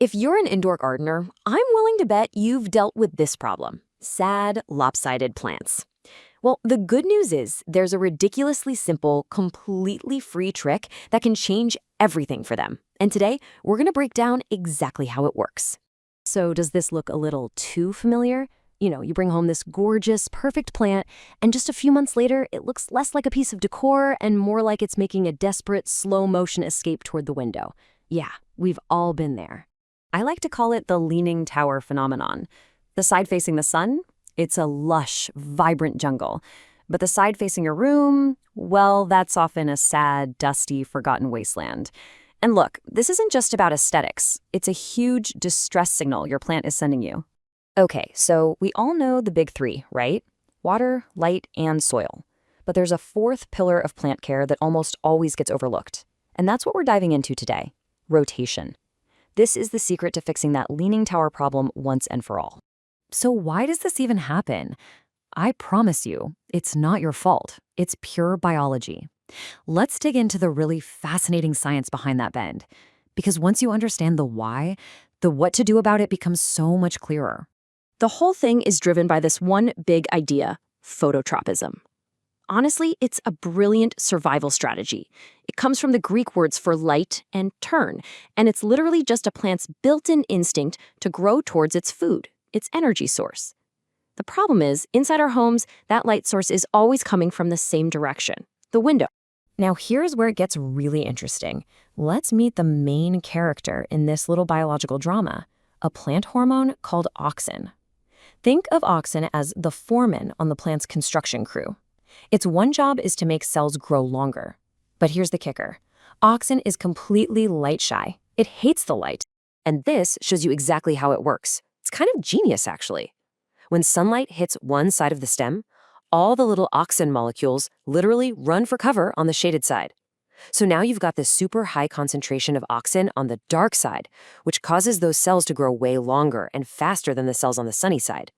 If you're an indoor gardener, I'm willing to bet you've dealt with this problem: sad, lopsided plants. Well, the good news is there's a ridiculously simple, completely free trick that can change everything for them. And today, we're going to break down exactly how it works. So does this look a little too familiar? You bring home this gorgeous, perfect plant, and just a few months later, it looks less like a piece of decor and more like it's making a desperate, slow-motion escape toward the window. Yeah, we've all been there. I like to call it the leaning tower phenomenon. The side facing the sun, it's a lush, vibrant jungle. But the side facing your room, well, that's often a sad, dusty, forgotten wasteland. And look, this isn't just about aesthetics. It's a huge distress signal your plant is sending you. Okay, so we all know the big three, right? Water, light, and soil. But there's a fourth pillar of plant care that almost always gets overlooked. And that's what we're diving into today: rotation. This is the secret to fixing that leaning tower problem once and for all. So why does this even happen? I promise you, it's not your fault. It's pure biology. Let's dig into the really fascinating science behind that bend. Because once you understand the why, the what to do about it becomes so much clearer. The whole thing is driven by this one big idea: phototropism. Honestly, it's a brilliant survival strategy. It comes from the Greek words for light and turn, and it's literally just a plant's built-in instinct to grow towards its food, its energy source. The problem is, inside our homes, that light source is always coming from the same direction: the window. Now here's where it gets really interesting. Let's meet the main character in this little biological drama: a plant hormone called auxin. Think of auxin as the foreman on the plant's construction crew. Its one job is to make cells grow longer. But here's the kicker: auxin is completely light shy. It hates the light. And this shows you exactly how it works. It's kind of genius, actually. When sunlight hits one side of the stem, all the little auxin molecules literally run for cover on the shaded side. So now you've got this super high concentration of auxin on the dark side, which causes those cells to grow way longer and faster than the cells on the sunny side.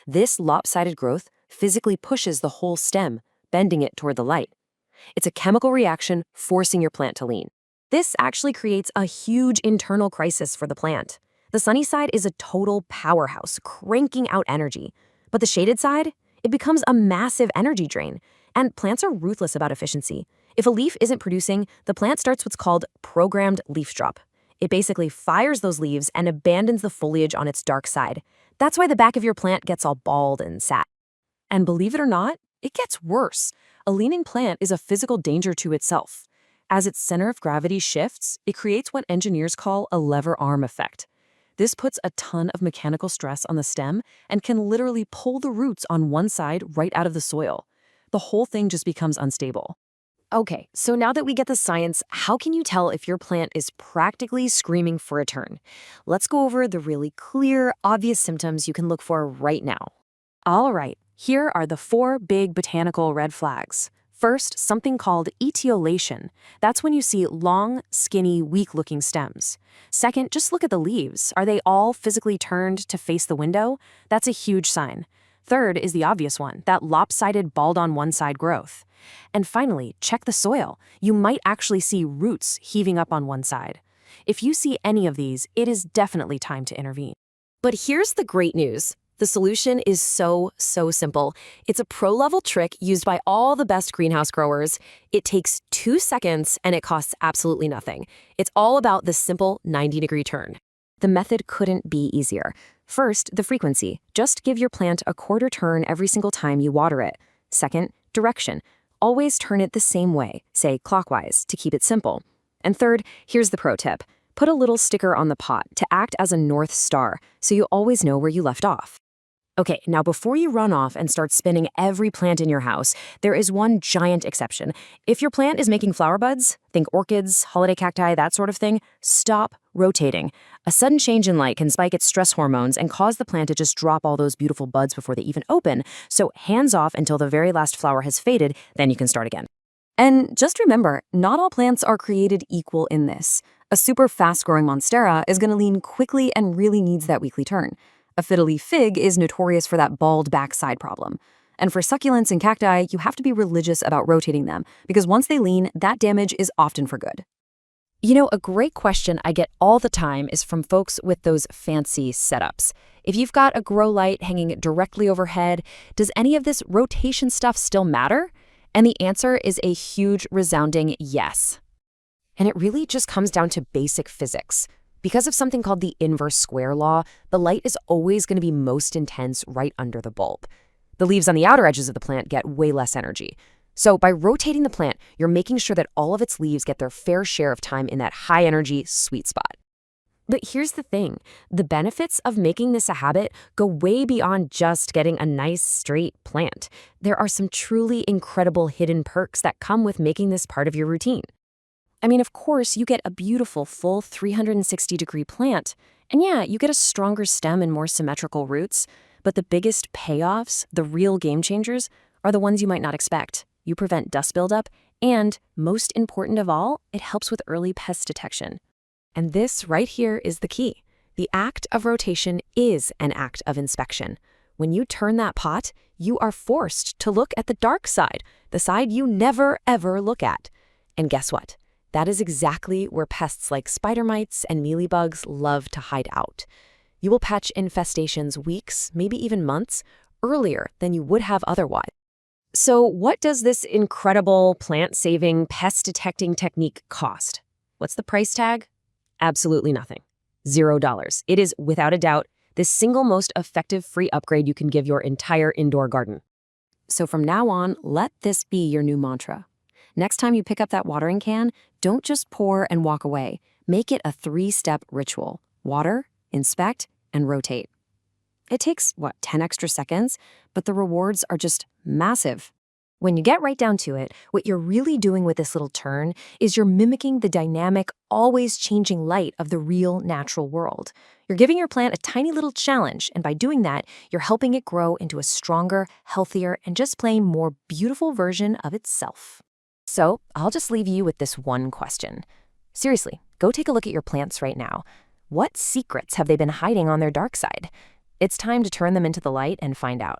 This lopsided growth physically pushes the whole stem, bending it toward the light. It's a chemical reaction forcing your plant to lean. This actually creates a huge internal crisis for the plant. The sunny side is a total powerhouse, cranking out energy. But the shaded side, it becomes a massive energy drain. And plants are ruthless about efficiency. If a leaf isn't producing, the plant starts what's called programmed leaf drop. It basically fires those leaves and abandons the foliage on its dark side. That's why the back of your plant gets all bald and sad. And believe it or not, it gets worse. A leaning plant is a physical danger to itself. As its center of gravity shifts, it creates what engineers call a lever arm effect. This puts a ton of mechanical stress on the stem and can literally pull the roots on one side right out of the soil. The whole thing just becomes unstable. Okay, so now that we get the science, how can you tell if your plant is practically screaming for a turn? Let's go over the really clear, obvious symptoms you can look for right now. All right, here are the 4 big botanical red flags. First, something called etiolation. That's when you see long, skinny, weak-looking stems. Second, just look at the leaves. Are they all physically turned to face the window? That's a huge sign. Third is the obvious one, that lopsided bald-on-one-side growth. And finally, check the soil. You might actually see roots heaving up on one side. If you see any of these, it is definitely time to intervene. But here's the great news. The solution is so simple. It's a pro-level trick used by all the best greenhouse growers. It takes 2 seconds and it costs absolutely nothing. It's all about the simple 90-degree turn. The method couldn't be easier. First, the frequency. Just give your plant a quarter turn every single time you water it. Second, direction. Always turn it the same way, say clockwise, to keep it simple. And third, here's the pro tip. Put a little sticker on the pot to act as a North Star, so you always know where you left off. Okay, now before you run off and start spinning every plant in your house, there is one giant exception. If your plant is making flower buds, think orchids, holiday cacti, that sort of thing, stop rotating. A sudden change in light can spike its stress hormones and cause the plant to just drop all those beautiful buds before they even open, so hands off until the very last flower has faded, then you can start again. And just remember, not all plants are created equal in this. A super fast-growing monstera is going to lean quickly and really needs that weekly turn. A fiddly fig is notorious for that bald backside problem. And for succulents and cacti, you have to be religious about rotating them, because once they lean, that damage is often for good. A great question I get all the time is from folks with those fancy setups. If you've got a grow light hanging directly overhead, does any of this rotation stuff still matter? And the answer is a huge, resounding yes. And it really just comes down to basic physics. Because of something called the inverse square law, the light is always going to be most intense right under the bulb. The leaves on the outer edges of the plant get way less energy. So by rotating the plant, you're making sure that all of its leaves get their fair share of time in that high-energy sweet spot. But here's the thing. The benefits of making this a habit go way beyond just getting a nice, straight plant. There are some truly incredible hidden perks that come with making this part of your routine. I mean, of course, you get a beautiful, full 360-degree plant. And yeah, you get a stronger stem and more symmetrical roots. But the biggest payoffs, the real game changers, are the ones you might not expect. You prevent dust buildup, and, most important of all, it helps with early pest detection. And this right here is the key. The act of rotation is an act of inspection. When you turn that pot, you are forced to look at the dark side, the side you never, ever look at. And guess what? That is exactly where pests like spider mites and mealybugs love to hide out. You will catch infestations weeks, maybe even months, earlier than you would have otherwise. So what does this incredible plant-saving, pest-detecting technique cost? What's the price tag? Absolutely nothing. $0. It is, without a doubt, the single most effective free upgrade you can give your entire indoor garden. So from now on, let this be your new mantra. Next time you pick up that watering can, don't just pour and walk away. Make it a 3-step ritual. Water, inspect, and rotate. It takes, 10 extra seconds, but the rewards are just massive. When you get right down to it, what you're really doing with this little turn is you're mimicking the dynamic, always changing light of the real natural world. You're giving your plant a tiny little challenge, and by doing that, you're helping it grow into a stronger, healthier, and just plain more beautiful version of itself. So I'll just leave you with this one question. Seriously, go take a look at your plants right now. What secrets have they been hiding on their dark side? It's time to turn them into the light and find out.